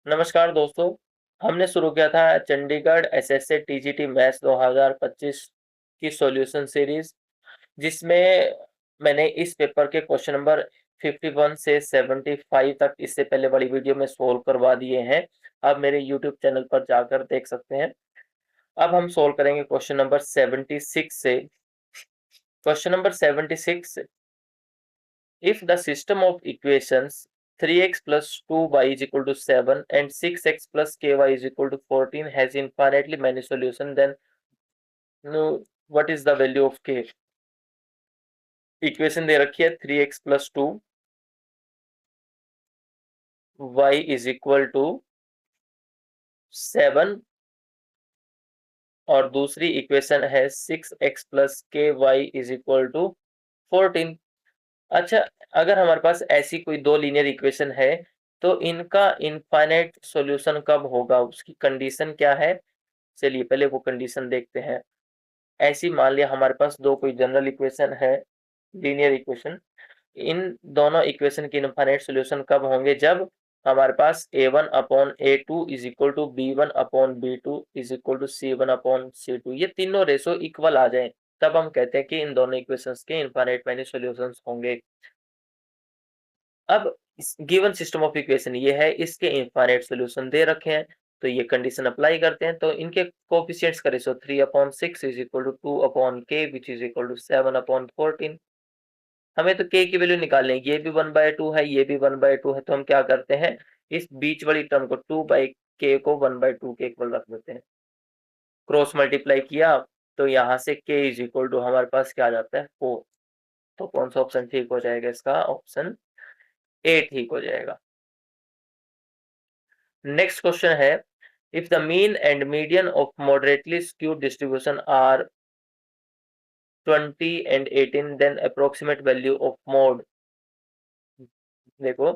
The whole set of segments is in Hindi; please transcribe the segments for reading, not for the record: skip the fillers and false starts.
नमस्कार दोस्तों। हमने शुरू किया था चंडीगढ़ एसएससी टीजीटी मैथ्स 2025 की सॉल्यूशन सीरीज, जिसमें मैंने इस पेपर के क्वेश्चन नंबर 51 से 75 तक इससे पहले बड़ी वीडियो में सोल्व करवा दिए हैं। आप मेरे यूट्यूब चैनल पर जाकर देख सकते हैं। अब हम सोल्व करेंगे क्वेश्चन नंबर 76 से। Question number 76, if the system of equations 3x plus 2y is equal to 7 and 6x plus ky is equal to 14 has infinitely many solutions, then what is the value of k? Equation दे रखी है 3x plus 2 y is equal to 7 और दूसरी इक्वेशन है 6x plus ky is equal to 14। अच्छा, अगर हमारे पास ऐसी कोई दो लीनियर इक्वेशन है तो इनका इनफाइनाइट सॉल्यूशन कब होगा, उसकी कंडीशन क्या है? चलिए पहले वो कंडीशन देखते हैं। ऐसी मान लिया हमारे पास दो कोई जनरल इक्वेशन है, लीनियर इक्वेशन। इन दोनों इक्वेशन के इनफाइनाइट सॉल्यूशन कब होंगे? जब हमारे पास a1/a2 is equal to b1/b2 is equal to c1/c2, ये तीनों रेशो इक्वल आ जाए, तब हम कहते हैं कि इन दोनों इक्वेशंस के इनफाइनाइट मैनी सॉल्यूशंस होंगे। अब गिवन सिस्टम ऑफ इक्वेशन ये है, इसके इनफाइनाइट सॉल्यूशन दे रखे हैं, तो ये कंडीशन अप्लाई करते हैं। तो इनके कोएफिशिएंट्स का ratio 3/6 is equal to 2/k which is equal to 7/14। हमें तो k की वैल्यू निकालनी है, ये भी 1/2 है, ये भी 1/2 है, तो हम क्या करते हैं, इस बीच वाली टर्म को 2/k को 1/2 के इक्वल रख देते हैं। क्रॉस मल्टीप्लाई किया तो यहाँ से k इज इक्वल टू हमारे पास क्या आ जाता है 4। तो कौन सा ऑप्शन ठीक हो जाएगा? इसका ऑप्शन ए ठीक हो जाएगा। नेक्स्ट क्वेश्चन है, if the mean and median of moderately skewed distribution are 20 and 18 then approximate value of mode. देखो,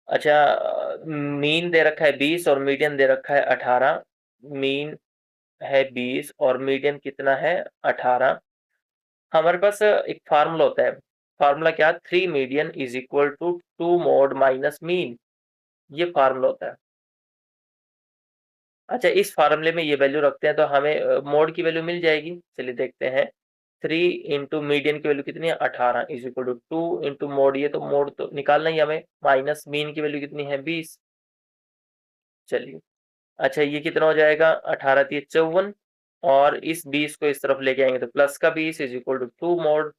अच्छा, मीन दे रखा है 20 और मीडियन दे रखा है 18। मीन है 20 और मीडियन कितना है 18। हमारे पास एक फार्मूला होता है, फार्मूला क्या? 3 median is equal to 2 mode minus mean, ये फार्मूला होता है। अच्छा, इस फार्मूले में ये वैल्यू रखते हैं तो हमें मोड की वैल्यू मिल जाएगी। चलिए देखते हैं। 3 इंटू मीडियन की वैल्यू कितनी है 18 is equal to 2 into mode, ये तो मोड तो निकालना ही हमें, माइनस मीन की वैल्यू कितनी है 20। चलिए, अच्छा ये कितना हो जाएगा 18 3 54, और इस 20 को इस तरफ लेके आएंगे तो प्लस का 20 इज इक्वल टू 2 मोड।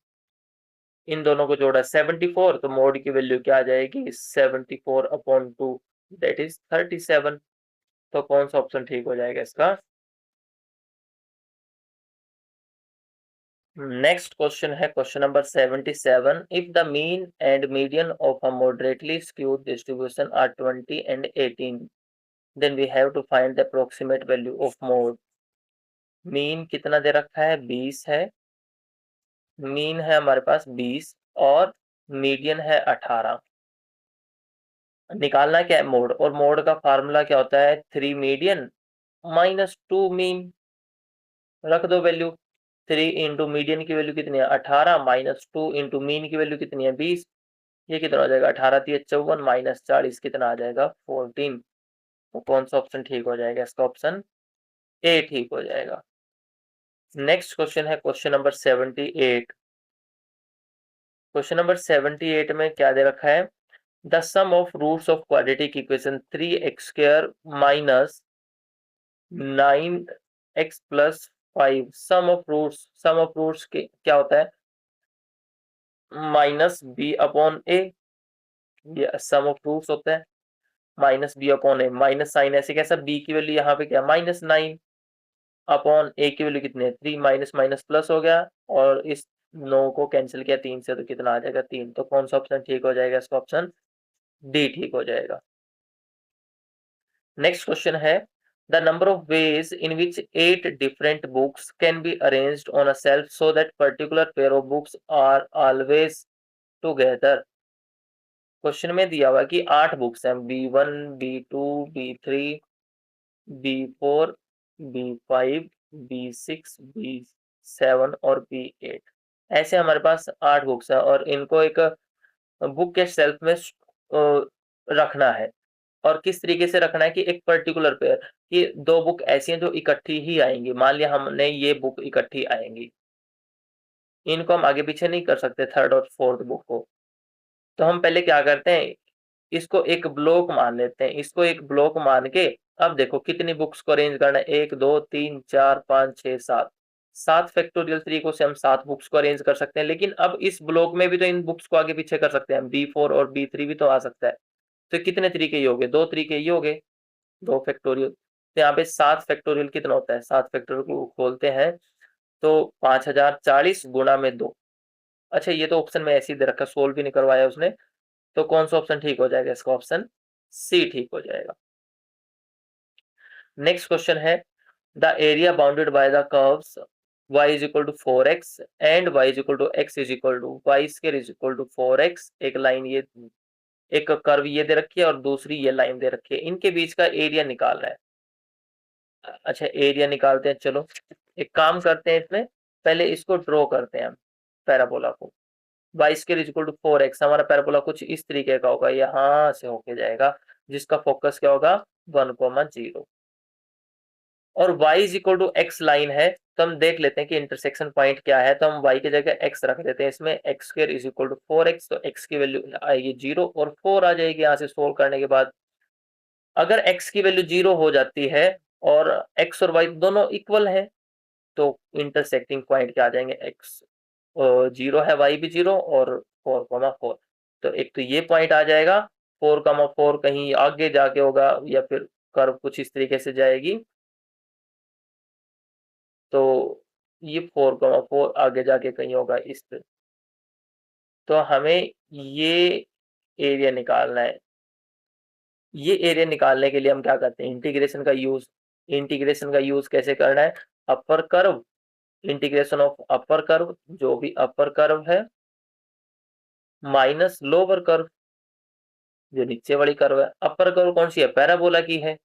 इन दोनों को जोड़ा 74, तो मोड की वैल्यू क्या आ जाएगी 74/2, दैट इज 37। तो कौन सा ऑप्शन ठीक हो जाएगा इसका? नेक्स्ट क्वेश्चन है question number 77, if the mean and median of a moderately skewed distribution are 20 and 18 then we have to find the approximate value of mode. Mean कितना दे रखा है 20 है, मीन है हमारे पास 20 और मीडियन है 18। निकालना क्या है मोड, और मोड का फार्मूला क्या होता है 3 मीडियन माइनस 2 मीन। रख दो वैल्यू, 3 इंटू मीडियन की वैल्यू कितनी है 18 माइनस 2 इंटू मीन की वैल्यू कितनी है 20, ये कितना हो जाएगा 18 3 54 माइनस 40 कितना आ जाएगा 14। तो कौन सा ऑप्शन ठीक हो जाएगा? इसका ऑप्शन ए ठीक हो जाएगा। नेक्स्ट क्वेश्चन है क्वेश्चन नंबर 78। क्वेश्चन नंबर 78 में क्या दे रखा है, the sum of roots of quadratic equation 3x² minus 9x plus 5, sum of roots के क्या होता है माइनस b/a, ये सम ऑफ रूट्स होता है माइनस b/a, माइनस साइन ऐसे कैसा, b की वैल्यू यहाँ पे क्या -9 अपॉन a की वैल्यू कितनी है 3, माइनस माइनस प्लस हो गया, और इस 9 को कैंसिल किया 3 से तो कितना आ जाएगा 3। तो कौन सा ऑप्शन ठीक हो जाएगा? इसका ऑप्शन डी ठीक हो जाएगा। नेक्स्ट क्वेश्चन है, the number of ways in which 8 different books can be arranged on a shelf so that particular pair of books are always together. Question में दिया हुआ कि 8 बुक्स हैं, B1 B2 B3 B4 B5 B6 B7 और B8, ऐसे हमारे पास 8 बुक्स हैं और इनको एक बुक के शेल्फ में रखना है। और किस तरीके से रखना है कि एक पर्टिकुलर पेयर कि 2 बुक ऐसी हैं जो इकट्ठी ही आएंगी। मान लिया हमने ये बुक इकट्ठी आएंगी, इनको हम आगे पीछे नहीं कर सकते थर्ड और फोर्थ बुक को। तो हम पहले क्या करते हैं, इसको एक ब्लॉक मान लेते हैं। इसको एक ब्लॉक मान के अब देखो कितनी बुक्स को अरेंज करना है, 1 2 3 4 5 6 7, 7 फैक्टोरियल तरीकों से हम 7 बुक्स को अरेंज कर सकते हैं। लेकिन अब इस ब्लॉक में भी तो इन बुक्स को आगे पीछे कर सकते हैं, B4 और B3 भी तो आ सकता है। तो कितने तरीके ये हो गए, 2 तरीके ये हो गए, 2 फैक्टोरियल। तो यहाँ पे 7 फैक्टोरियल कितना होता है, 7 फैक्टोरियल को खोलते हैं तो 5040 गुणा में 2। अच्छा ये तो ऑप्शन में ऐसे ही दे रखा, सोल्व भी नहीं करवाया उसने। तो कौन सा ऑप्शन ठीक हो जाएगा, इसका ऑप्शन सी ठीक हो जाएगा। नेक्स्ट क्वेश्चन है, the area bounded by the curves y is equal to 4x and y is equal to x is equal to y square is equal to 4x। एक लाइन ये, एक कर्व ये दे रखी है और दूसरी ये लाइन दे रखी है, इनके बीच का एरिया निकालना है। अच्छा एरिया निकालते हैं, चलो एक काम करते हैं, इसमें पहले इसको ड्रॉ करते हैं हम पैराबोला को। y square is equal to 4x, हमारा पैराबोला कुछ इस तरीके का होगा, यहाँ से होके जाएगा, जिसका फोकस क्या होगा 1,0 और y is equal to x line है। तो हम देख लेते हैं कि इंटरसेक्शन पॉइंट क्या है, तो हम y की जगह x रख देते हैं इसमें, x square is equal to 4x, तो x की वैल्यू आएगी 0 और 4 आ जाएगी यहाँ से सोल्व करने के बाद। अगर x की वैल्यू 0 हो जाती है और x और y दोनों इक्वल है, तो इंटरसेक्टिंग पॉइंट क्या आ जाएंगे, x 0 है, y भी 0 और 4,4। तो एक तो ये पॉइंट आ जाएगा, 4,4 कहीं आगे जाके होगा या फिर कर्व कुछ इस तरीके से जाएगी, तो ये 4,4 आगे जाके कहीं होगा इस पे। तो हमें ये एरिया निकालना है। ये एरिया निकालने के लिए हम क्या करते हैं, इंटीग्रेशन का यूज। इंटीग्रेशन का यूज कैसे करना है, upper curve, integration of upper curve, जो भी अपर कर्व है, माइनस लोअर कर्व, जो नीचे वाली कर्व है। अपर कर्व कौन सी है, पैराबोला की है,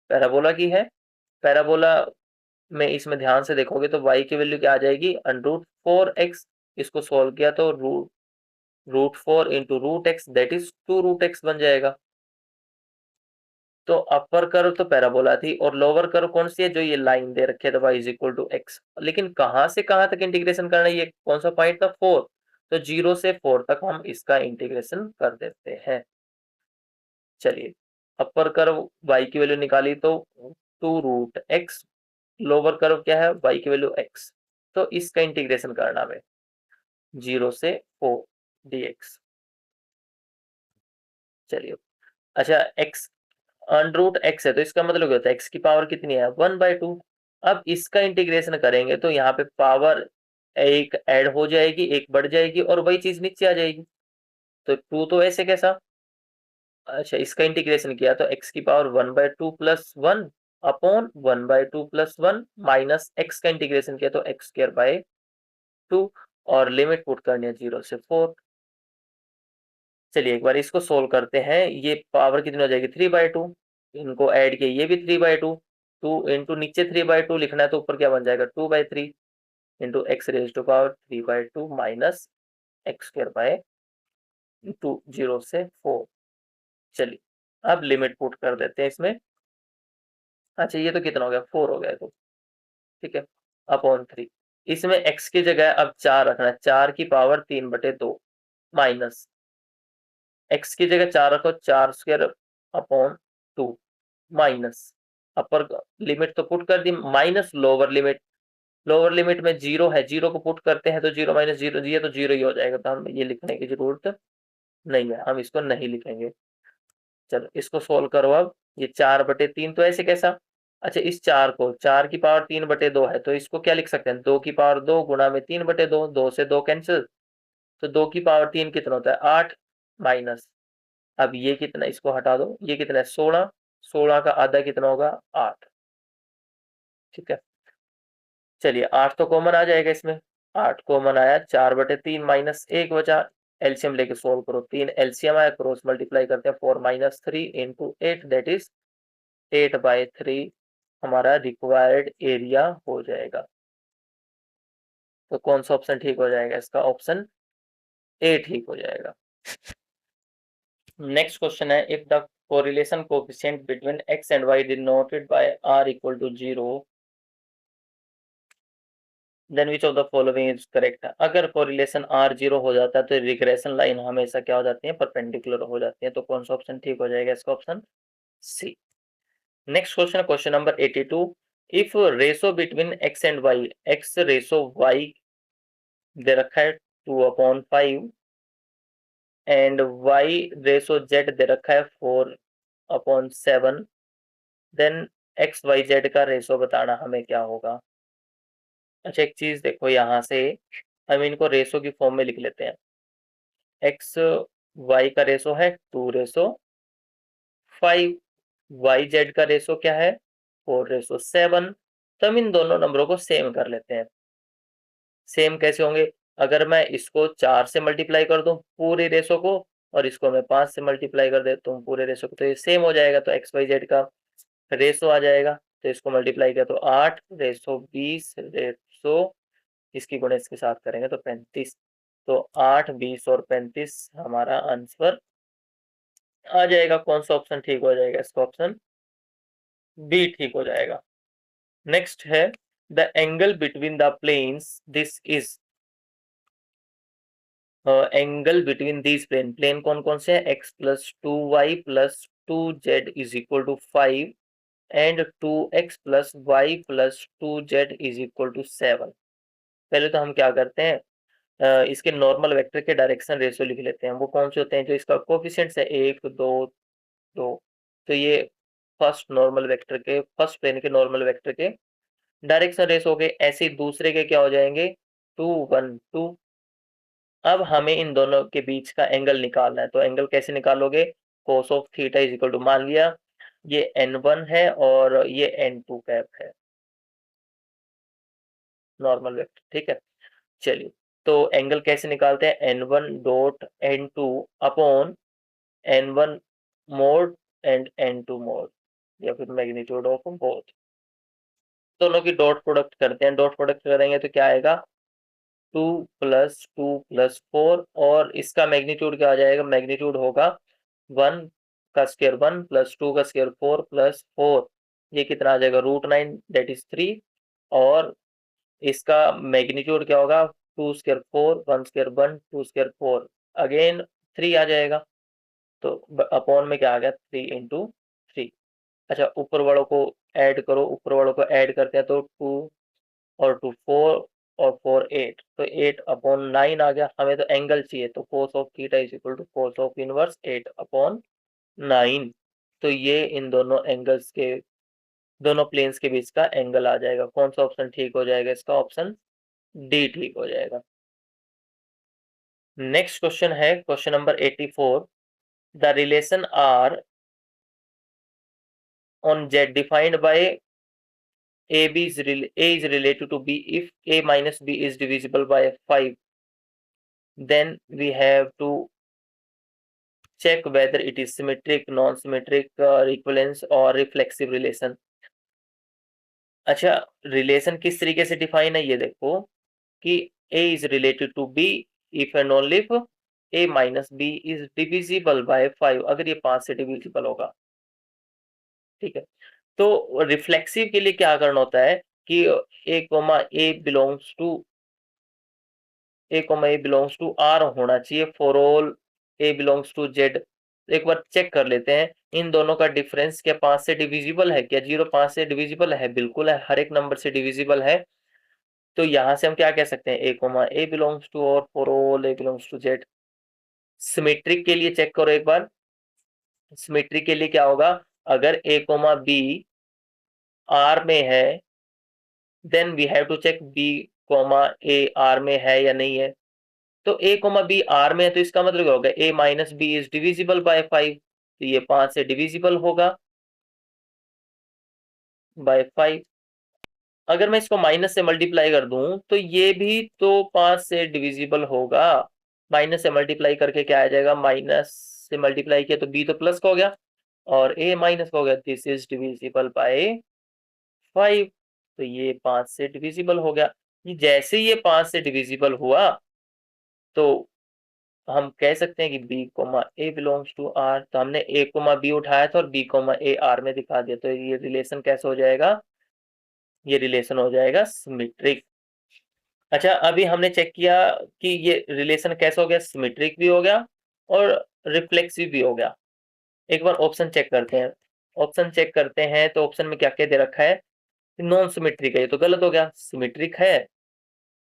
पैराबोला की है। पैराबोला में इसमें ध्यान से देखोगे तो y की वैल्यू क्या आ जाएगी, √4x। इसको सोल्व किया तो √4 into √x that is 2√x बन जाएगा। तो अपर कर्व तो पैराबोला थी और लोअर कर्व कौन सी है, जो ये लाइन दे रखी है, तो y is equal to x। लेकिन कहां से कहां तक इंटीग्रेशन करना है, ये कौन सा पॉइंट था 4, तो 0 से 4 तक हम इसका इंटीग्रेशन कर देते हैं। चलिए अपर कर्व y की वैल्यू निकाली तो 2√x, लोअर कर्व क्या है y की वैल्यू x, तो इसका इंटीग्रेशन करना है 0 से 4 dx। चलिए अच्छा x √x है, तो इसका मतलब क्या होता है, x की पावर कितनी है 1/2। अब इसका इंटीग्रेशन करेंगे तो यहाँ पे पावर एक ऐड हो जाएगी, एक बढ़ जाएगी और वही चीज नीचे आ जाएगी। तो 2 तो ऐसे कैसा, अच्छा इसका इंटीग्रेशन किया तो x की power 1/2 plus 1 upon 1/2 plus 1 minus x का इंटीग्रेशन किया तो x स्क्वायर बाय 2 और लिमिट पुट करनी है 0 से 4। चलिए एक बार इसको सोल्व करते हैं, ये पावर कितनी हो जाएगी 3/2, इनको ऐड किया ये भी 3/2, 2 इंटू नीचे 3/2 लिखना है तो ऊपर क्या बन जाएगा 2/3 into x raise to power 3/2 minus x square by 2 0 से 4। चलिए अब लिमिट पुट कर देते हैं इसमें। अच्छा ये तो कितना हो गया 4 हो गया, तो ठीक है अपॉन 3। इसमें x की जगह अब 4 रखना है, 4 की पावर 3/2 माइनस x की जगह 4 रखो, 4 square upon 2 minus upper limit तो पुट कर दी minus lower limit. Lower limit में 0 है, 0 को पुट करते हैं तो 0 माइनस 0 ये तो 0 ही हो जाएगा, तो हम ये लिखने की जरूरत नहीं है, हम इसको नहीं लिखेंगे। चलो इसको सोल्व करो अब, ये 4/3 तो ऐसे कैसा, अच्छा इस 4 को 4 की पावर 3/2 है तो इसको क्या लिख सकते हैं 2 की पावर 2 गुणा में 3/2, 2 से 2 कैंसिल, तो 2 की पावर 3 कितना होता है 8 माइनस, अब ये कितना, इसको हटा दो, ये कितना है 16, 16 का आधा कितना होगा 8। ठीक है चलिए 8 तो कॉमन आ जाएगा इसमें, 8 कॉमन आया, 4/3 माइनस 1 बचा, एलसीएम लेके सोल्व करो, 3 एलसीएम आया, क्रॉस मल्टीप्लाई करते हैं 4 माइनस 3 इंटू 8 दैट इज 8/3 हमारा रिक्वायर्ड एरिया हो जाएगा। तो कौन सा ऑप्शन ठीक हो जाएगा, इसका ऑप्शन ए ठीक हो जाएगा। नेक्स्ट क्वेश्चन है, if the correlation coefficient between x and y denoted by r equal to 0, then which of the following is correct। अगर कोरिलेशन r 0 हो जाता है तो रिग्रेशन लाइन हमेशा क्या हो जाती है, परपेंडिकुलर हो जाती है। तो कौन सा ऑप्शन ठीक हो जाएगा, इसका option C. Next question, question number 82, if ratio between x and y, x ratio y दे रखा है 2/5 एंड y रेशो z दे रखा है 4/7, देन एक्स वाई जेड का रेशो बताना हमें क्या होगा। अच्छा एक चीज देखो, यहाँ से हम इनको रेशो की फॉर्म में लिख लेते हैं। एक्स वाई का रेशो है 2/5, वाई जेड का रेशो क्या है 4/7। तो हम इन दोनों नंबरों को सेम कर लेते हैं। सेम कैसे होंगे, अगर मैं इसको 4 से मल्टीप्लाई कर दूं पूरे रेशो को, और इसको मैं 5 से मल्टीप्लाई कर देता हूँ पूरे रेशो को, तो ये सेम हो जाएगा। तो एक्स वाई जेड का रेशो आ जाएगा। तो इसको मल्टीप्लाई किया तो 8/20 रेशो, इसकी गुणा इसके साथ करेंगे तो 35। तो 8, 20 और 35 हमारा आंसर आ जाएगा। कौन सा ऑप्शन ठीक हो जाएगा, इसका ऑप्शन बी ठीक हो जाएगा। नेक्स्ट है the angle between the planes, this is angle between these plane, plane कौन कौन से है, x plus 2y plus 2z is equal to 5 and 2x plus y plus 2z is equal to 7। पहले तो हम क्या करते हैं, इसके नॉर्मल वेक्टर के डायरेक्शन रेशियो लिख लेते हैं। वो कौन से होते हैं, जो इसका कोफिशिएंट्स है 1, 2, 2। तो ये फर्स्ट नॉर्मल वेक्टर के, फर्स्ट प्लेन के नॉर्मल वेक्टर के डायरेक्शन रेशियो हो गए। ऐसे ही दूसरे के क्या हो जाएंगे, 2, 1, 2। अब हमें इन दोनों के बीच का एंगल निकालना है। तो एंगल कैसे निकालोगे, cos of theta is equal to, मान लिया ये n1 है और ये n2 कैप है, नॉर्मल वेक्टर, ठीक है। चलिए, तो एंगल कैसे निकालते हैं, n1 dot n2 upon n1 mode and n2 mode, या फिर मैग्नीट्यूड ऑफ बोथ। दोनों की डॉट प्रोडक्ट करते हैं। डॉट प्रोडक्ट करेंगे तो क्या आएगा, 2 प्लस 2 प्लस 4, और इसका मैग्नीट्यूड क्या आ जाएगा, मैग्नीट्यूड होगा 1 का स्क्वायर 1 प्लस 2 का स्क्वायर 4 प्लस 4, ये कितना आ जाएगा, √9 दैट इज 3। और इसका मैग्नीट्यूड क्या होगा, 2 स्क्वायर 4, 1 स्क्वायर 1, 2 स्क्वायर 4, अगेन 3 आ जाएगा। तो अपॉन में क्या आ गया, 3 इंटू 3। अच्छा ऊपर वालों को ऐड करो, ऊपर वालों को ऐड करते हैं तो 2 और 2 4 और 4 8, तो 8/9 आ गया। हमें तो एंगल चाहिए, तो cos of theta is equal to cos of inverse 8/9। तो ये इन दोनों एंगल्स के, दोनों प्लेन्स के बीच का एंगल आ जाएगा। कौन सा ऑप्शन ठीक हो जाएगा, इसका ऑप्शन डी ठीक हो जाएगा। नेक्स्ट क्वेश्चन है question number 84, the relation R on Z defined by A is related to B if A minus B is divisible by 5, then we have to check whether it is symmetric, non-symmetric, equivalence or reflexive relation। अच्छा रिलेशन किस तरीके से डिफाइन है, ये देखो कि A is related to B if and only if A minus B is divisible by 5, अगर ये 5 से डिविजिबल होगा, ठीक है। तो रिफ्लेक्सिव के लिए क्या करना होता है कि A बिलोंग्स टू R होना चाहिए for all A belongs to Z। एक बार चेक कर लेते हैं इन दोनों का डिफरेंस, क्या 5 से डिविजिबल है क्या, 0 5 से डिविजिबल है, बिल्कुल है, हर एक नंबर से डिविजिबल है। तो यहाँ से हम क्या कह सकते हैं, A बिलोंग्स टू और for all A belongs to Z। Symmetric के लिए चेक करो एक बार, सिमेट्रिक के लिए क्या होगा, अगर B R में है, then we have to check A R में है या नहीं है। तो A, B R में है, तो इसका मतलब क्या होगा, A minus B is divisible by 5, तो ये 5 से डिविजिबल होगा बाय 5। अगर मैं इसको माइनस से मल्टीप्लाई कर दूं तो ये भी तो 5 से डिविजिबल होगा। माइनस से मल्टीप्लाई करके क्या आ जाएगा, माइनस से मल्टीप्लाई किया तो B तो प्लस का हो गया और A माइनस का हो गया, दिस इज डिविजिबल बाय 5। तो ये 5 से डिविजिबल हो गया। जैसे ये 5 से डिविजिबल हुआ तो हम कह सकते हैं कि B comma A belongs to R, तो हमने ए कोमा बी उठाया था और बी कोमा ए आर में दिखा दिया, तो ये रिलेशन कैसे हो जाएगा, ये रिलेशन हो जाएगा सिमेट्रिक। अच्छा, अभी हमने चेक किया कि ये रिलेशन कैसे हो गया, सिमेट्रिक भी हो गया और रिफ्लेक्सिव भी हो गया। एक बार ऑप्शन चेक करते हैं। ऑप्शन चेक करते हैं तो ऑप्शन में क्या क्या दे रखा है, नॉन सिमेट्रिक है, ये तो गलत हो गया। सिमेट्रिक है,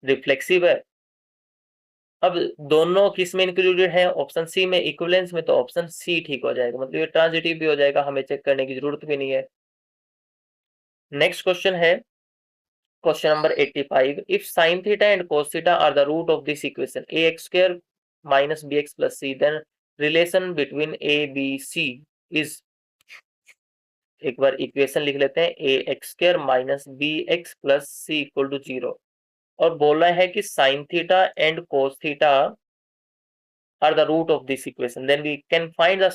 रिफ्लेक्सिव है। अब दोनों किस में इंक्लूडेड है, ऑप्शन सी में, इक्विवेलेंस में, तो ऑप्शन सी ठीक हो जाएगा, मतलब ये ट्रांजिटिव भी हो जाएगा, हमें चेक करने की जरूरत भी नहीं है। नेक्स्ट क्वेश्चन है question number 85। If sin theta and cos theta are the root of this equation ax square minus bx plus c, then relation between a b c is, एक बार इक्वेशन लिख लेते हैं, ax square minus bx plus c equal to 0, और बोला है कि sin theta and cos theta are the root of this equation, then we can find the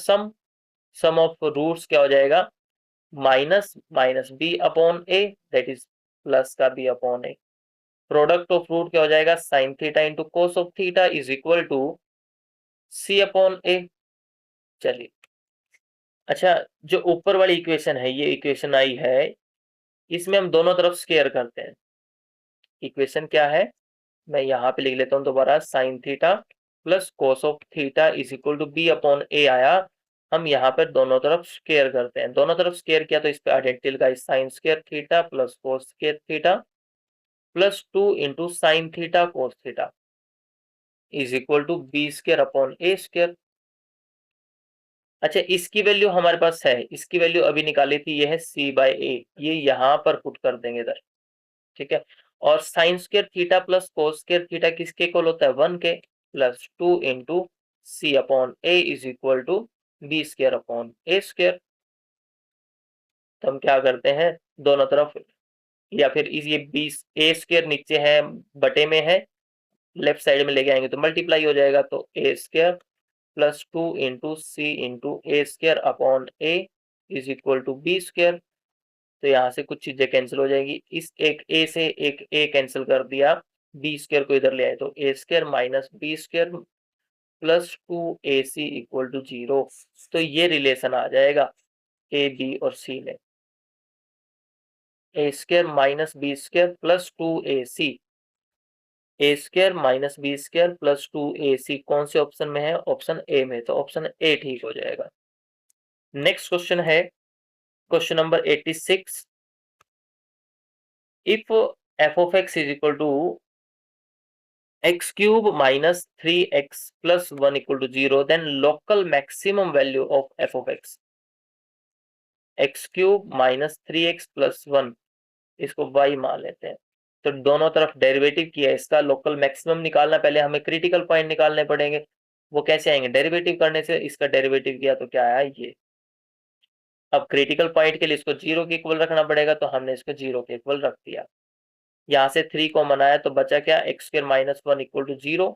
sum of roots क्या हो जाएगा, minus minus b upon a, that is plus का b upon a. Product of root क्या हो जाएगा, sine theta into cos of theta is equal to c upon a. चलिए, अच्छा, जो ऊपर वाली इक्वेशन है, ये इक्वेशन आई है, इसमें हम दोनों तरफ स्केयर करते हैं। इक्वेशन क्या है, मैं यहाँ पे लिख लेता हूँ दोबारा, sine theta plus cos of theta is equal to b upon a आया। हम यहाँ पर दोनों तरफ स्केयर करते हैं, दोनों तरफ स्केयर किया तो इस पे आइडेंटिकल का sine square theta plus cos square theta plus 2 into sine theta cos theta is equal to B square upon A square. अच्छा, इसकी वैल्यू हमारे पास है, इसकी वैल्यू अभी निकाली थी, ये है सी बाय ए, ये यहाँ पर पुट कर देंगे इधर, ठीक है। और sine square theta plus cos square theta किसके इक्वल होता है, 1 के, plus 2 into C upon A is equal to B square upon A square. तो हम क्या करते हैं, दोनों तरफ, या फिर इस ये बी ए स्क्वायर नीचे है बटे में है, लेफ्ट साइड में लेके आएंगे तो मल्टीप्लाई हो जाएगा, तो a square plus 2 into c into a square upon A is equal to B square. तो यहाँ से कुछ चीजें कैंसिल हो जाएगी, इस एक ए से एक ए कैंसिल कर दिया, बी स्क्वायर को इधर ले आए, तो a square minus b square plus 2ac equal to 0। तो ये रिलेशन आ जाएगा ए बी और सी में, a square minus b square plus 2ac, a square minus b square plus 2ac कौन से ऑप्शन में है, ऑप्शन ए में, तो ऑप्शन ए ठीक हो जाएगा। नेक्स्ट क्वेश्चन है question number 86। If f of x is equal to x cube minus 3x plus 1 equal to 0, then local maximum value of f of x, x cube minus 3x plus 1, इसको y मान लेते हैं। तो दोनों तरफ डेरिवेटिव किया, इसका लोकल मैक्सिमम निकालना, पहले हमें क्रिटिकल पॉइंट निकालने पड़ेंगे, वो कैसे आएंगे, डेरिवेटिव करने से। इसका डेरिवेटिव किया तो क्या आया ये। अब क्रिटिकल पॉइंट के लिए इसको 0 के इक्वल रखना पड़ेगा, तो हमने इसको 0 के इक्वल रख दिया। यहाँ से 3 कॉमन आया तो बचा क्या, x square minus 1 equal to 0,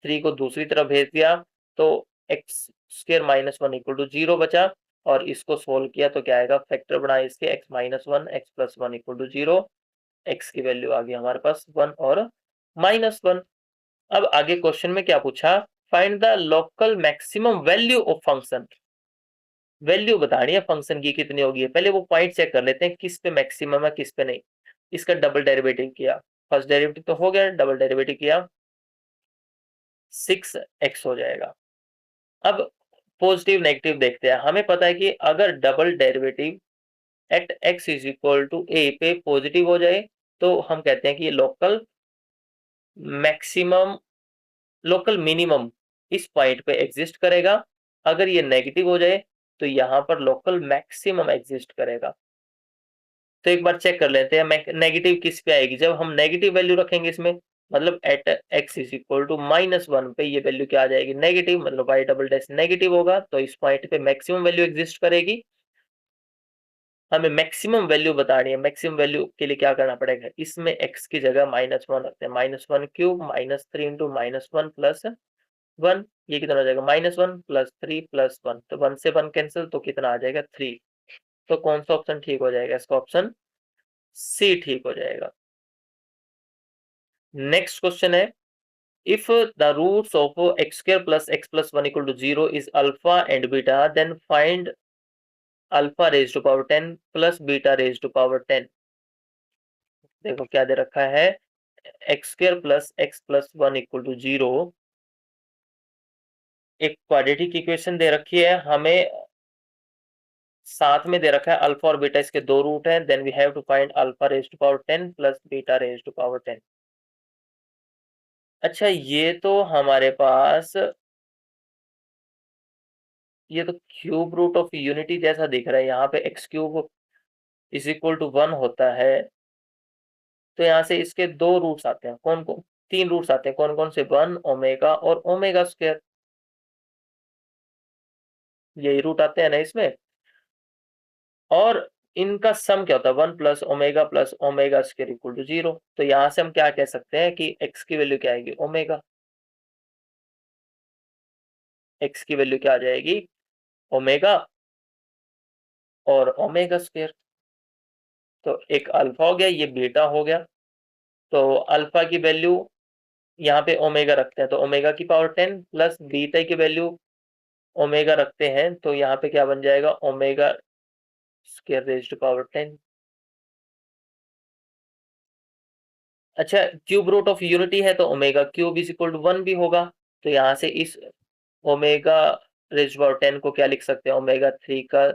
3 को दूसरी तरफ भेज दिया तो x square minus 1 equal to 0 बचा, और इसको सोल्व किया तो क्या आएगा, फैक्टर बनाए इसके, x minus 1 x plus 1 equal to 0, x की वैल्यू आ गई हमारे पास 1 और माइनस 1। अब आगे क्वेश्चन में क्या पूछा, find the local maximum value of function, value बतानी है फंक्शन की कितनी होगी, पहले वो पॉइंट चेक कर लेते हैं किस पे मैक्सिमम है किस पे नहीं। इसका डबल डेरिवेटिव किया, फर्स्ट डेरिवेटिव तो हो गया, डबल डेरिवेटिव किया 6x हो जाएगा। अब पॉजिटिव नेगेटिव देखते हैं, हमें पता है कि अगर double derivative at x is equal to a पे पॉजिटिव हो जाए तो हम कहते हैं कि ये लोकल मैक्सिमम, लोकल मिनिमम इस पॉइंट पे एग्जिस्ट करेगा। अगर ये नेगेटिव हो जाए तो यहाँ पर लोकल मैक्सिमम एग्जिस्ट करेगा। तो एक बार चेक कर लेते हैं नेगेटिव किस पे आएगी, जब हम नेगेटिव वैल्यू रखेंगे इसमें, मतलब at x is equal to -1 पे ये वैल्यू क्या आ जाएगी, नेगेटिव, मतलब वाई डबल डैश नेगेटिव होगा, तो इस पॉइंट पे मैक्सिमम वैल्यू एग्जिस्ट करेगी। हमें मैक्सिमम वैल्यू बतानी है, मैक्सिमम वैल्यू के लिए क्या करना पड़ेगा, इसमें x की जगह -1 रखते हैं, -1 क्यूब -3 इंटू -1 प्लस 1, ये कितना हो जाएगा, -1 प्लस 3 प्लस 1, तो 1 से 1 कैंसिल, तो कितना आ जाएगा 3। तो कौन सा ऑप्शन ठीक हो जाएगा, इसका ऑप्शन सी ठीक हो जाएगा। नेक्स्ट क्वेश्चन है If the roots of x square plus x plus 1 equal to 0 is alpha and beta, then find alpha raised to power 10 plus beta raised to power 10. देखो क्या दे रखा है, x square plus x plus 1 equal to 0, एक क्वाड्रेटिक इक्वेशन दे रखी है हमें, साथ में दे रखा है अल्फा और बीटा, इसके दो रूट हैं, then we have to find alpha raised to power 10 plus beta raised to power 10। अच्छा, ये तो हमारे पास, ये तो क्यूब रूट ऑफ यूनिटी जैसा दिख रहा है। यहाँ पे x cube is equal to 1 होता है, तो यहाँ से इसके दो रूट्स आते हैं, कौन कौन, तीन रूट्स आते हैं, कौन कौन से, 1 ओमेगा और ओमेगा स्क्वायर, यही रूट आते हैं ना इसमें। और इनका सम क्या होता है, 1 plus omega square equal to 0। तो यहाँ से हम क्या कह सकते हैं कि x की वैल्यू क्या आएगी, ओमेगा, x की वैल्यू क्या आ जाएगी, ओमेगा और ओमेगा स्क्वायर। तो एक अल्फा हो गया, ये बीटा हो गया। तो अल्फा की वैल्यू यहाँ पे ओमेगा रखते हैं, तो ओमेगा की पावर 10 प्लस बीटा की वैल्यू ओमेगा रखते हैं, तो यहाँ पे क्या बन जाएगा, omega square raised to power 10। अच्छा, क्यूब रूट ऑफ यूनिटी है तो omega cube is equal to 1 भी होगा। तो यहाँ से इस ओमेगा रेज्ड टू पावर 10 को क्या लिख सकते हैं, ओमेगा 3 का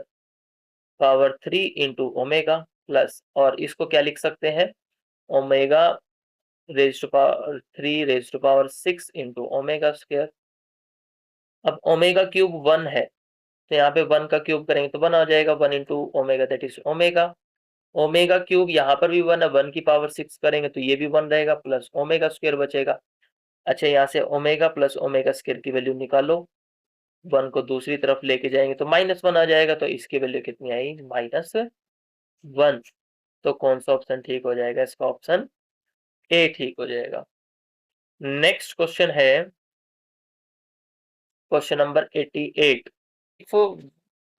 पावर 3 इंटू ओमेगा प्लस, और इसको क्या लिख सकते हैं, omega raised to power 3 raised to power 6 into omega square. अब ओमेगा क्यूब 1 है, तो यहाँ पे 1 का क्यूब करेंगे तो 1 आ जाएगा, 1 into omega that is omega. Omega cube यहाँ पर भी 1 है, 1 की पावर 6 करेंगे तो ये भी 1 रहेगा, प्लस ओमेगा स्क्वायर बचेगा। अच्छा, यहाँ से ओमेगा प्लस ओमेगा स्क्वायर की वैल्यू निकालो, 1 को दूसरी तरफ लेके जाएंगे तो -1 आ जाएगा, तो इसकी वैल्यू कितनी आएगी, -1। तो कौन सा ऑप्शन ठीक हो जाएगा, इसका ऑप्शन ए ठीक हो जाएगा। नेक्स्ट क्वेश्चन है question number 88। If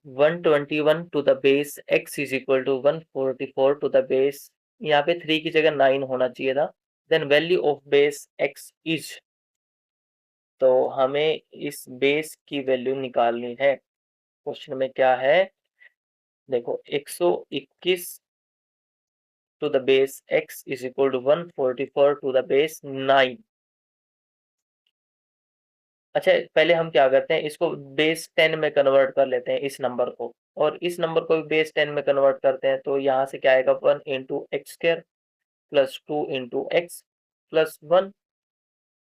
121 to the base x is equal to 144 to the base, यहाँ पे 3 की जगह 9 होना चाहिए था, then value of base x is, तो हमें इस बेस की वैल्यू निकालनी है। क्वेश्चन में क्या है, देखो 121 to the base x is equal to 144 to the base 9। अच्छा, पहले हम क्या करते हैं, इसको बेस 10 में कन्वर्ट कर लेते हैं इस नंबर को, और इस नंबर को भी बेस 10 में कन्वर्ट करते हैं, तो यहाँ से क्या आएगा, 1 into x square plus 2 into x plus 1,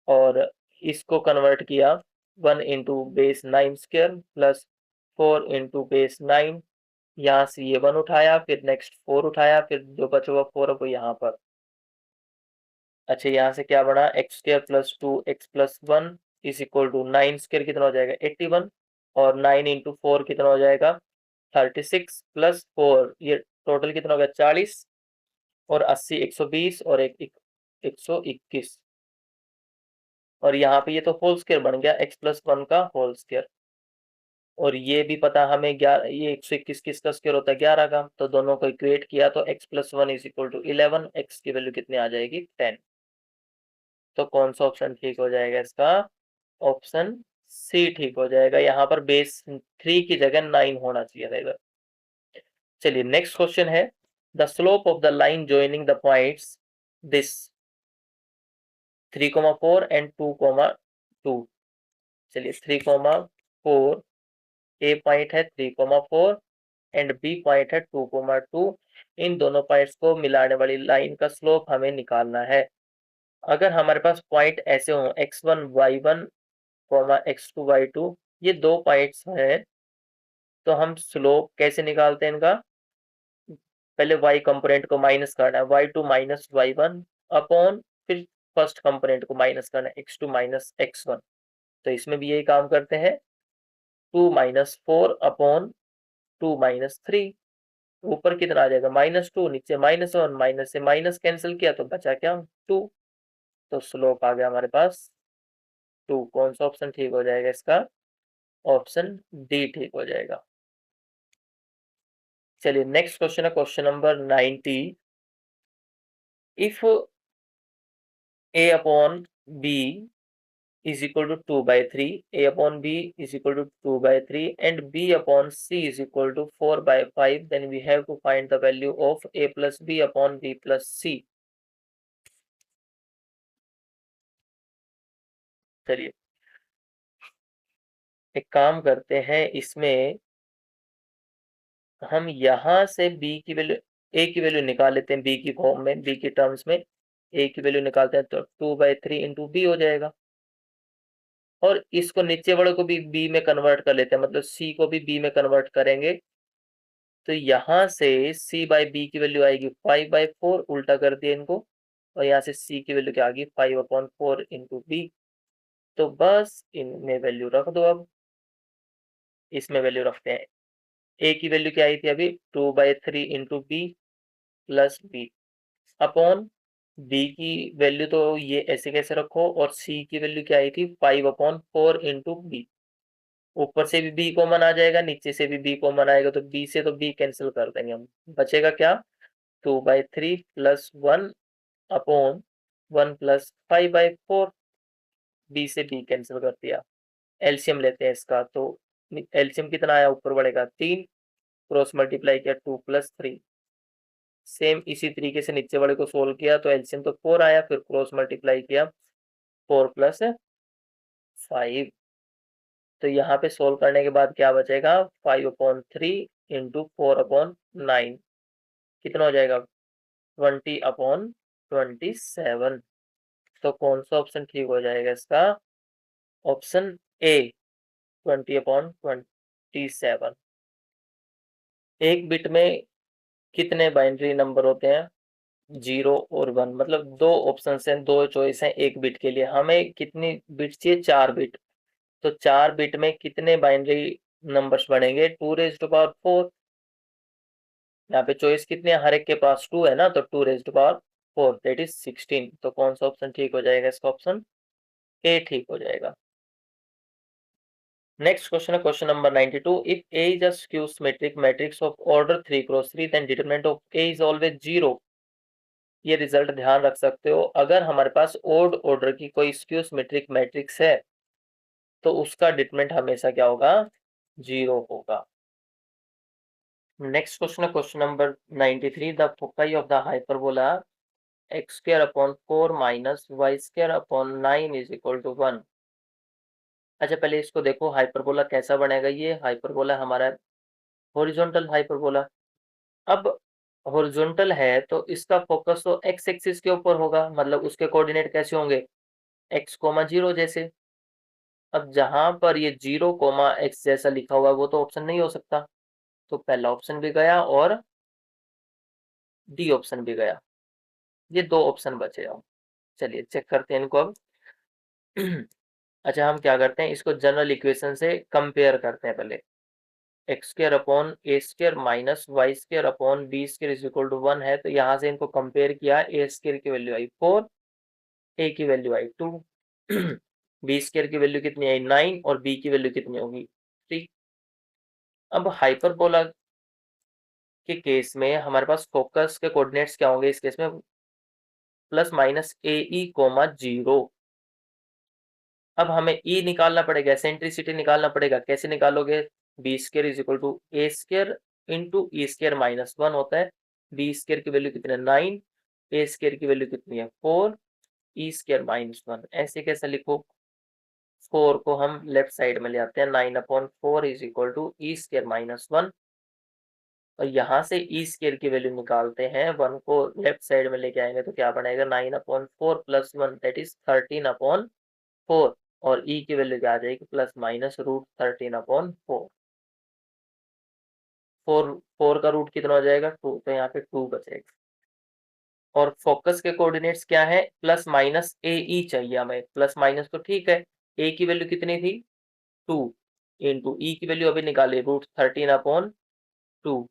और इसको कन्वर्ट किया 1 into base 9 square plus 4 into base 9, यहाँ से ये 1 उठाया, फिर नेक्स्ट 4 उठाया, फिर जो बचा हुआ 4 को यहाँ पर। अच्छा, यहाँ से क्या बना, x square plus 2 x plus 1 is equal to 9 square कितना हो जाएगा, 81, और 9 इंटू 4 कितना हो जाएगा, 36 प्लस 4, ये टोटल कितना हो गया, 40, और 80 120, और 121, और यहाँ पे ये तो होल स्क्वायर बन गया, x प्लस 1 का होल स्क्वायर। और ये भी पता हमें 11, ये 121 किसका स्क्वायर होता है, 11 का, तो दोनों को इक्वेट किया तो x plus 1 is equal to 11, x की वैल्यू कितनी आ जाएगी, 10। तो कौन सा ऑप्शन ठीक हो जाएगा इसका, ऑप्शन सी ठीक हो जाएगा। यहाँ पर बेस 3 की जगह 9 होना चाहिए था इधर। चलिए नेक्स्ट क्वेश्चन है, the slope of the line joining the points this 3,4 and 2,2। चलिए 3,4, ए पॉइंट है 3,4 एंड बी पॉइंट है 2,2, इन दोनों पॉइंट्स को मिलाने वाली लाइन का स्लोप हमें निकालना है। अगर हमारे पास पॉइंट ऐसे हो x1 y1 x2 y2, ये दो पॉइंट्स हैं, तो हम स्लोप कैसे निकालते हैं इनका, पहले y कंपोनेंट को माइनस करना है, y2 माइनस y1 अपॉन, फिर फर्स्ट कंपोनेंट को माइनस करना है, x2 माइनस x1। तो इसमें भी यही काम करते हैं, 2 माइनस 4 अपॉन 2 माइनस 3, ऊपर कितना आ जाएगा, -2, नीचे -1, माइनस से माइनस कैंसिल किया तो बचा क्या, 2। तो स्लोप आ गया हमारे पास 2। कौन सा ऑप्शन ठीक हो जाएगा इसका, ऑप्शन डी ठीक हो जाएगा। चलिए नेक्स्ट क्वेश्चन है question number 90। If a upon b is equal to 2/3, a upon b is equal to 2/3 and b upon c is equal to 4/5, then we have to find the value of a plus b upon b plus c. चलिए एक काम करते हैं, इसमें हम यहाँ से b की वैल्यू a की वैल्यू निकाल लेते हैं, b की फॉर्म में, b की टर्म्स में a की वैल्यू निकालते हैं तो 2/3 इंटू b हो जाएगा। और इसको नीचे वाले को भी b में कन्वर्ट कर लेते हैं, मतलब c को भी b में कन्वर्ट करेंगे तो यहाँ से c बाई बी की वैल्यू आएगी 5/4, उल्टा कर दिया इनको, और यहाँ से c की वैल्यू क्या आ गई 5/4 इंटू बी। तो बस इनमें वैल्यू रख दो। अब इसमें वैल्यू रखते हैं, a की वैल्यू क्या आई थी अभी 2/3 into B plus B upon b की वैल्यू तो ये ऐसे कैसे रखो, और c की वैल्यू क्या आई थी 5/4 इंटू बी। ऊपर से भी b कॉमन आ जाएगा, नीचे से भी b कॉमन आएगा, तो b से तो b कैंसिल कर देंगे हम, बचेगा क्या 2/3 प्लस 1 अपॉन 1 प्लस 5/4, बी से बी कैंसिल कर दिया। एलसीएम लेते हैं इसका, तो एलसीएम कितना आया, ऊपर बढ़ेगा 3, क्रॉस मल्टीप्लाई किया 2 प्लस 3, सेम इसी तरीके से नीचे वाले को सोल्व किया तो एलसीएम तो 4 आया, फिर क्रॉस मल्टीप्लाई किया 4 प्लस 5, तो यहाँ पे सोल्व करने के बाद क्या बचेगा 5/3 इंटू 4/9, कितना हो जाएगा 20/27। तो कौन सा ऑप्शन ठीक हो जाएगा इसका, ऑप्शन ए 20/27। एक बिट में कितने बाइनरी नंबर होते हैं, 0 और 1, मतलब दो ऑप्शन हैं, दो चॉइस हैं एक बिट के लिए, हमें कितनी बिट चाहिए 4 बिट, तो 4 बिट में कितने बाइनरी नंबर्स बनेंगे 2⁴। यहाँ पे चॉइस कितने हैं, हर एक के पास 2 है ना, तो 2⁴ दैट इज 16। तो कौन सा ऑप्शन ठीक हो जाएगा, इसका ऑप्शन ए ठीक हो जाएगा। नेक्स्ट क्वेश्चन है question number 92, if A is a skew symmetric matrix of order 3 cross 3 then determinant of A is always 0। ये रिजल्ट ध्यान रख सकते हो, अगर हमारे पास ओड ऑर्डर की कोई स्क्यू सिमेट्रिक मैट्रिक्स है तो उसका डिटरमिनेंट हमेशा क्या होगा 0 होगा। नेक्स्ट क्वेश्चन है question number 93, the foci of the hyperbola x² minus y² 9 is equal to 1। अच्छा पहले इसको देखो, हाइपरबोला कैसा बनेगा, ये हाइपरबोला हमारा हॉरिजॉन्टल हाइपरबोला। अब हॉरिजॉन्टल है तो इसका फोकस तो एक्स एक्सिस के ऊपर होगा, मतलब उसके कोऑर्डिनेट कैसे होंगे x,0 जैसे। अब जहां पर ये 0,x जैसा लिखा हुआ है वो तो ऑप्शन नहीं हो सकता, तो पहला ऑप्शन भी गया और डी ऑप्शन भी गया, ये दो ऑप्शन बचे। अब चलिए चेक करते हैं इनको अब। अच्छा हम क्या करते हैं, इसको जनरल इक्वेशन से कंपेयर करते हैं पहले, x² minus y² is equal to 1 है, तो यहाँ से इनको कंपेयर किया, a² की वैल्यू आई 4, a की वैल्यू आई 2, b² की वैल्यू कितनी आई 9 और b की वैल्यू कितनी होगी 3। अब हाइपरबोला के केस में हमारे पास फोकस के कोऑर्डिनेट्स क्या होंगे, इस केस में प्लस माइनस AE,0। अब हमें E निकालना पड़ेगा, एसेंट्रिसिटी निकालना पड़ेगा, कैसे निकालोगे, b² is equal to a² into E² minus 1 होता है, b² की वैल्यू कितनी है 9, a² की वैल्यू कितनी है 4, E² माइनस 1, ऐसे कैसे लिखो, 4 को हम लेफ्ट साइड में ले आते हैं, 9/4 is equal to E² minus 1, और यहाँ से E² की वैल्यू निकालते हैं, 1 को लेफ्ट साइड में लेके आएंगे तो क्या बनेगा 9/4 प्लस 1 दैट इज 13/4, और E की वैल्यू क्या आ जाएगी प्लस माइनस √13/4, 4 का रूट कितना हो जाएगा 2, तो यहाँ पे 2 बचेगा। और फोकस के कोऑर्डिनेट्स क्या है, प्लस माइनस AE चाहिए हमें, प्लस माइनस तो ठीक है, A की वैल्यू कितनी थी 2 इंटू E की वैल्यू अभी निकाली √13/2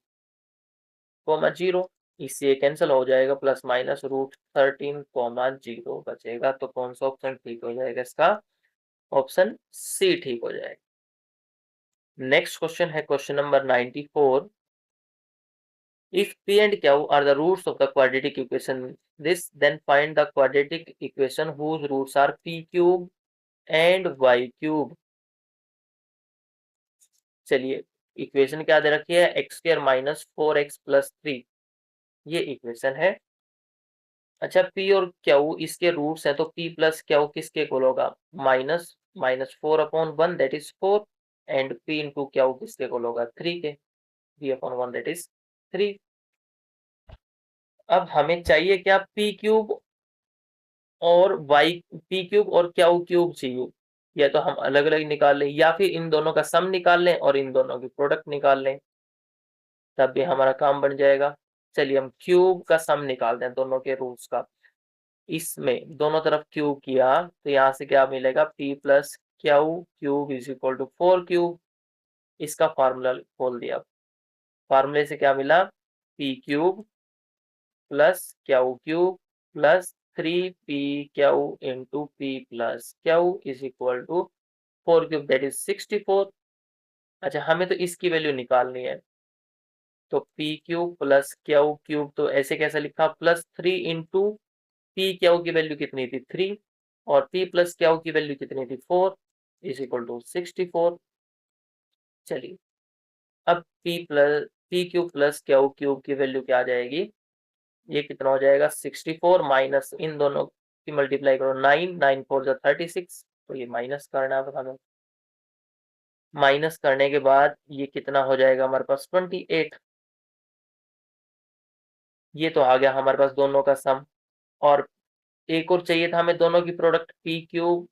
0, इससे कैंसिल हो जाएगा, प्लस माइनस √13,0 बचेगा। तो कौन सा ऑप्शन ठीक हो जाएगा, इसका ऑप्शन सी ठीक हो जाएगा। नेक्स्ट क्वेश्चन है question number 94, if p and q are the roots of the quadratic equation this then find the quadratic equation whose roots are p cube and y cube. चलिए इक्वेशन क्या दे रखी है, x square minus 4x plus 3, ये इक्वेशन है। अच्छा पी और क्यू इसके रूट्स हैं, तो पी प्लस क्यू किसके इक्वल होगा, minus minus 4/1 that is 4, and P into Q किसके इक्वल होगा, 3 के, 3/1 दैट इज 3। अब हमें चाहिए क्या, पी क्यूब और वाई, पी क्यूब और क्यू क्यूब चाहिए, या तो हम अलग अलग निकाल लें या फिर इन दोनों का सम निकाल लें और इन दोनों की प्रोडक्ट निकाल लें, तब भी हमारा काम बन जाएगा। चलिए हम क्यूब का सम निकालते हैं दोनों के रूट्स का। इसमें दोनों तरफ क्यूब किया तो यहाँ से क्या मिलेगा, p plus q cube is equal to 4 cube. इसका फार्मूला खोल दिया, फार्मूले से क्या मिला, p cube plus q cube plus 3p into p plus q is equal to 4 cube that is 64। अच्छा हमें तो इसकी वैल्यू निकालनी है, तो p cube plus q cube तो ऐसे कैसे लिखा, प्लस 3 इंटू पी क्यू की वैल्यू कितनी थी 3 और p प्लस क्यू की वैल्यू कितनी थी 4 इज इक्वल टू 64। चलिए अब P cube plus q cube की वैल्यू क्या आ जाएगी, ये कितना हो जाएगा 64 माइनस इन दोनों की मल्टीप्लाई करो 9, 9 4 जा 36, तो ये माइनस करना है हमें। माइनस करने के बाद ये कितना हो जाएगा हमारे पास 28, ये तो आ गया हमारे पास दोनों का सम। और एक और चाहिए था हमें दोनों की product P cube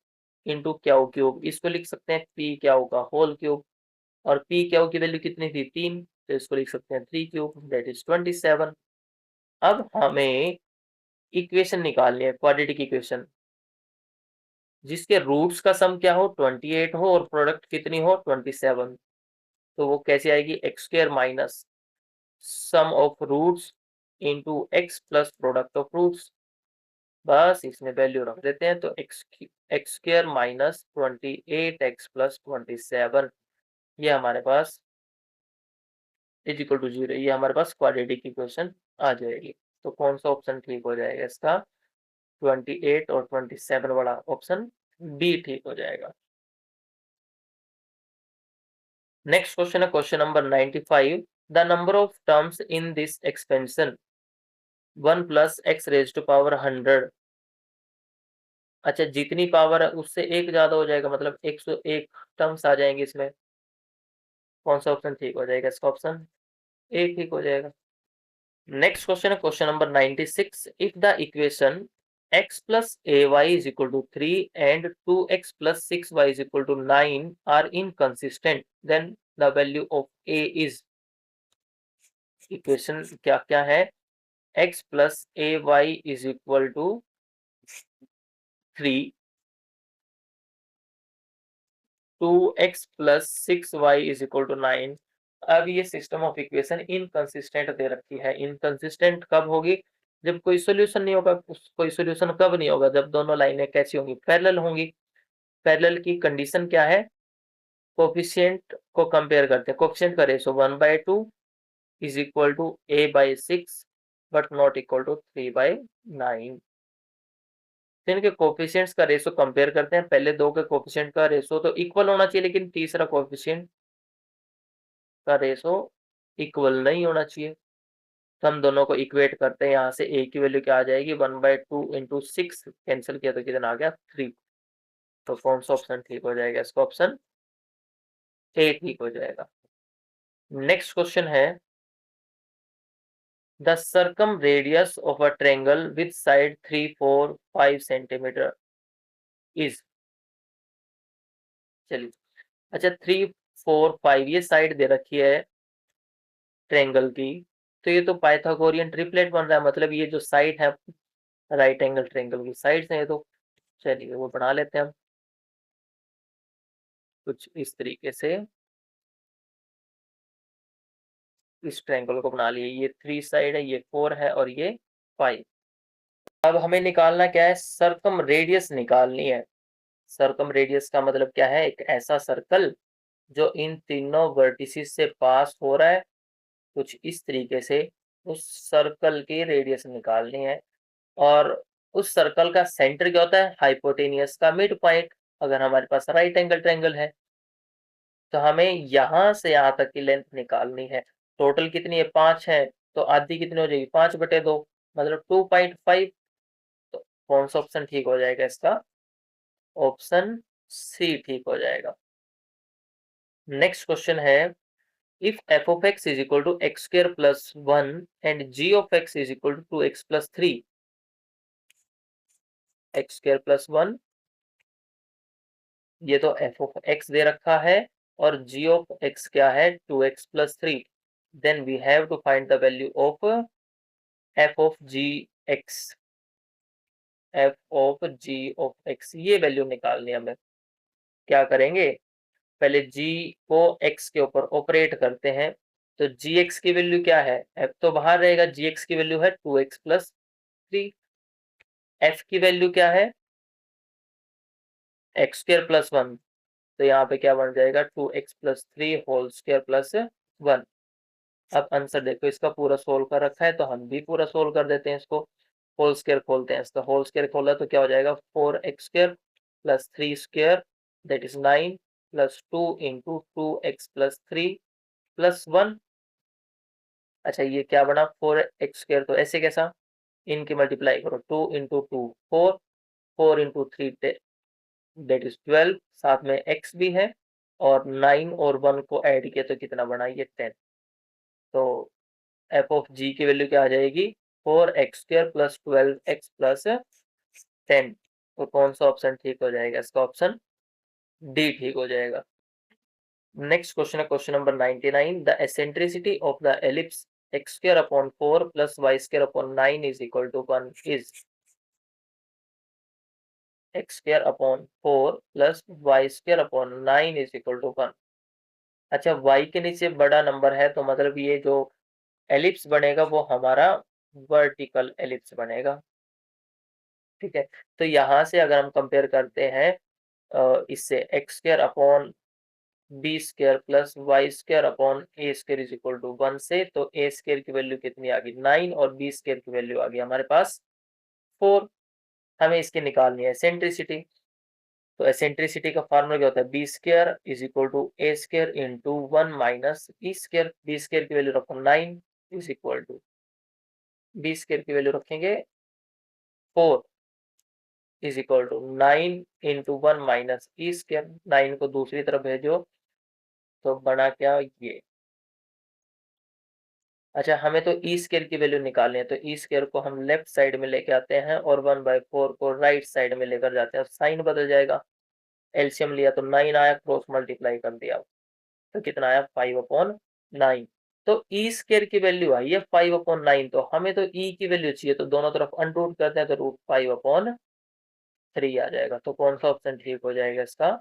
into Q cube, इसको लिख सकते हैं पी क्यू का होल क्यूब, और पी क्यू की वैल्यू कितनी थी 3, तो इसको लिख सकते हैं 3 क्यूब दैट इज 27। अब हमें इक्वेशन निकालनी है, क्वाड्रेटिक इक्वेशन, जिसके रूट्स का सम क्या हो 28 हो और प्रोडक्ट कितनी हो 27। तो वो कैसे आएगी, x square minus sum of roots into x plus product of roots. बस इसमें वैल्यू रख देते हैं, तो x square minus 28x plus 27, ये हमारे पास इज इक्वल टू 0, ये हमारे पास क्वाड्रेटिक इक्वेशन आ जाएगी। तो कौन सा ऑप्शन ठीक हो जाएगा इसका, 28 और 27 वाला ऑप्शन बी ठीक हो जाएगा। नेक्स्ट क्वेश्चन है question number 95, the number of terms in this expansion 1 plus x raise to power 100। अच्छा जितनी पावर है उससे एक ज्यादा हो जाएगा, मतलब 101 टर्म्स आ जाएंगे इसमें, कौन सा ऑप्शन ठीक हो जाएगा इसका, ऑप्शन ए ठीक हो जाएगा। नेक्स्ट क्वेश्चन है question number 96, if the equation x plus ay is equal to 3 and 2x plus 6y is equal to 9 are inconsistent, then the value of a is, equation क्या क्या है, x plus ay is equal to 3, 2x plus 6y is equal to 9। अब ये सिस्टम ऑफ इक्वेशन इनकंसिस्टेंट दे रखी है। इनकंसिस्टेंट कब होगी, जब कोई सोल्यूशन नहीं होगा। कोई सोल्यूशन कब नहीं होगा, जब दोनों लाइनें कैसी होंगी, पैरेलल होंगी। पैरेलल की कंडीशन क्या है, कोफिशिएंट को कंपेयर करते हैं, कोफिशिएंट का ratio 1/2 is equal to a/6 but not equal to 3/9। तो इनके कोफिशिएंट्स का रेशो कंपेयर करते हैं, पहले दो के कोफिशिएंट का रेशो तो इक्वल होना चाहिए, लेकिन तीसरा कोफिशिएंट का रेशो इक्वल नहीं होना चाहिए। तो हम दोनों को इक्वेट करते हैं, यहाँ से a की वैल्यू क्या आ जाएगी, 1/2 इंटू 6 कैंसिल किया तो कितना आ गया 3। तो कौन सा ऑप्शन ठीक हो जाएगा इसका, ऑप्शन ए ठीक हो जाएगा। नेक्स्ट क्वेश्चन है, the circum radius of a triangle with side 3 4 5 centimetre is, चलिए अच्छा 3 4 5 ये साइड दे रखी है ट्रायंगल की, तो ये तो पाइथागोरियन ट्रिपलेट बन रहा है, मतलब ये जो साइड है राइट एंगल ट्रायंगल की साइड है, तो चलिए वो बना लेते हैं हम कुछ इस तरीके से। इस ट्रायंगल को बना लिए, ये 3 साइड है, ये 4 है और ये 5। अब हमें निकालना क्या है, सर्कम रेडियस निकालनी है। सर्कम रेडियस का मतलब क्या है, एक ऐसा सर्कल जो इन तीनों वर्टिसेस से पास हो रहा है, कुछ इस तरीके से उस सर्कल की रेडियस निकालनी है। और उस सर्कल का सेंटर क्या होता है, हाइपोटेनियस का मिड पॉइंट। अगर हमारे पास राइट एंगल ट्रायंगल है तो हमें यहाँ से यहाँ तक की लेंथ निकालनी है। टोटल कितनी है, 5 है, तो आधी कितनी हो जाएगी, 5/2, मतलब 2.5। तो कौन सा ऑप्शन ठीक हो जाएगा इसका, ऑप्शन सी ठीक हो जाएगा। नेक्स्ट क्वेश्चन है, if f of x is equal to x square plus 1 and g of x is equal to 2x plus 3, x square plus 1, ये तो f of x दे रखा है, और g of x क्या है, 2x plus 3, then we have to find the value of f of gx, f of g of x, ये वैल्यू निकालनी है हमें। क्या करेंगे, पहले g को x के ऊपर ऑपरेट करते हैं, तो gx की वैल्यू क्या है, f तो बाहर रहेगा, gx की वैल्यू है 2x plus 3, f की वैल्यू क्या है, एक्स स्क्र प्लस 1, तो यहाँ पे क्या बन जाएगा, 2x plus 3 whole square plus 1। अब आंसर देखो, इसका पूरा सोल्व कर रखा है तो हम भी पूरा सोल्व कर देते हैं इसको। होल स्क्र खोलते हैं, इसका होल स्क्र खोला तो क्या हो जाएगा, 4x² plus 3² that is 9 plus 2 into 2x plus 3 plus 1। अच्छा ये क्या बना, 4x², तो ऐसे कैसा, इनकी मल्टीप्लाई करो, 2 इंटू 2 4, 4 इंटू 3 दैट इज 12, साथ में x भी है, और 9 और 1 को ऐड किया तो कितना बना, ये 10। तो f ऑफ g की वैल्यू क्या आ जाएगी, 4x² प्लस 12x प्लस 10। तो कौन सा ऑप्शन ठीक हो जाएगा, इसका ऑप्शन डी ठीक हो जाएगा। नेक्स्ट क्वेश्चन है question number 99, the eccentricity of the ellipse x² upon 4 plus y² upon 9 is equal to 1 is, x² upon 4 plus y² upon 9 is equal to 1। अच्छा y के नीचे बड़ा नंबर है तो मतलब ये जो एलिप्स बनेगा वो हमारा वर्टिकल एलिप्स बनेगा, ठीक है। तो यहाँ से अगर हम कंपेयर करते हैं इससे x² upon b² plus y² upon a² is equal to 1 से, तो a² की वैल्यू कितनी आ गई, 9, और b² की वैल्यू आ गई हमारे पास 4। हमें इसकी निकालनी है एसेंट्रिसिटी। तो एसेंट्रिसिटी का फार्मूला क्या होता है, b² is equal to a² into 1 minus b²। b² की वैल्यू रखो 9 इज इक्वल टू, b² की वैल्यू रखेंगे 4 is equal to 9 into 1 minus e²। 9 को दूसरी तरफ भेजो तो बना क्या ये। अच्छा हमें तो e² की वैल्यू निकालनी है, तो e² को हम लेफ्ट साइड में लेके आते हैं और 1/4 को राइट साइड में लेकर जाते हैं, साइन बदल जाएगा। एलसीएम लिया तो 9 आया, क्रॉस मल्टीप्लाई कर दिया तो कितना आया, 5/9। तो e² की वैल्यू आई है 5/9, तो हमें तो e की वैल्यू चाहिए, तो दोनों तरफ अनरूट करते हैं तो √5/3 आ जाएगा। तो कौन सा ऑप्शन ठीक हो जाएगा इसका,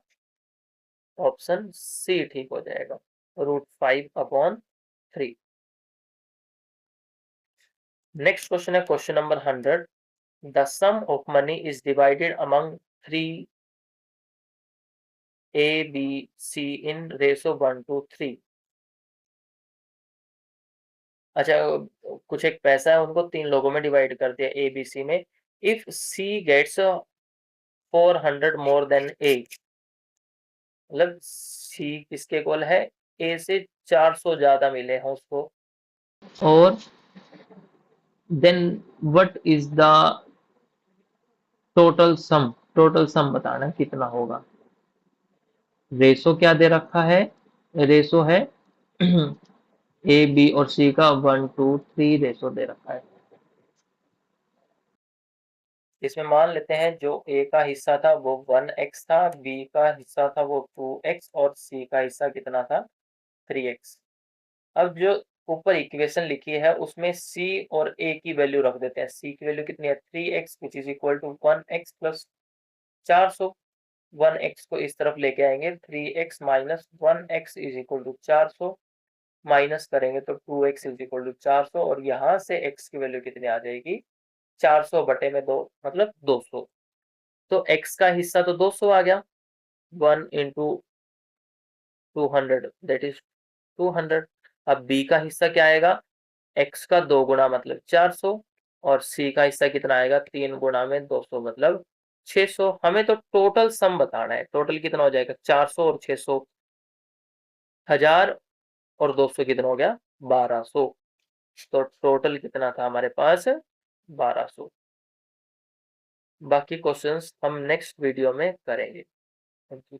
ऑप्शन सी ठीक हो जाएगा, √5/3। नेक्स्ट क्वेश्चन है question number 100, the sum of money is divided among 3 A B C in ratio 1:3। अच्छा कुछ एक पैसा है, उनको 3 लोगों में डिवाइड कर दिया A B C में। If C gets 400 more than A, मतलब C किसके इक्वल है, A से 400 ज्यादा मिले हैं उसको, और then what is the total sum बताना कितना होगा। रेशो क्या दे रखा है, रेशो है ए बी और सी का 1:3 रेशो दे रखा है। इसमें मान लेते हैं जो ए का हिस्सा था वो 1x था, बी का हिस्सा था वो 2x, और सी का हिस्सा कितना था, 3x। अब जो ऊपर इक्वेशन लिखी है उसमें c और a की वैल्यू रख देते हैं। c की वैल्यू कितनी है, 3x which is equal to 1x plus 400। 1x को इस तरफ लेके आएंगे, 3x minus 1x is equal to 400, minus करेंगे तो 2x इज इक्वल टू 400, और यहाँ से x की वैल्यू कितनी आ जाएगी, 400/2 मतलब 200। तो x का हिस्सा तो 200 आ गया, 1 इंटू 200 दैट इज 200। अब b का हिस्सा क्या आएगा, x का 2 गुना मतलब 400, और c का हिस्सा कितना आएगा, 3 गुना में 200 मतलब 600, हमें तो टोटल सम बताना है, टोटल कितना हो जाएगा, 400 और 600, 1000 और 200 कितना हो गया, 1200। तो टोटल कितना था हमारे पास, 1200। बाकी क्वेश्चंस हम नेक्स्ट वीडियो में करेंगे। Thank you.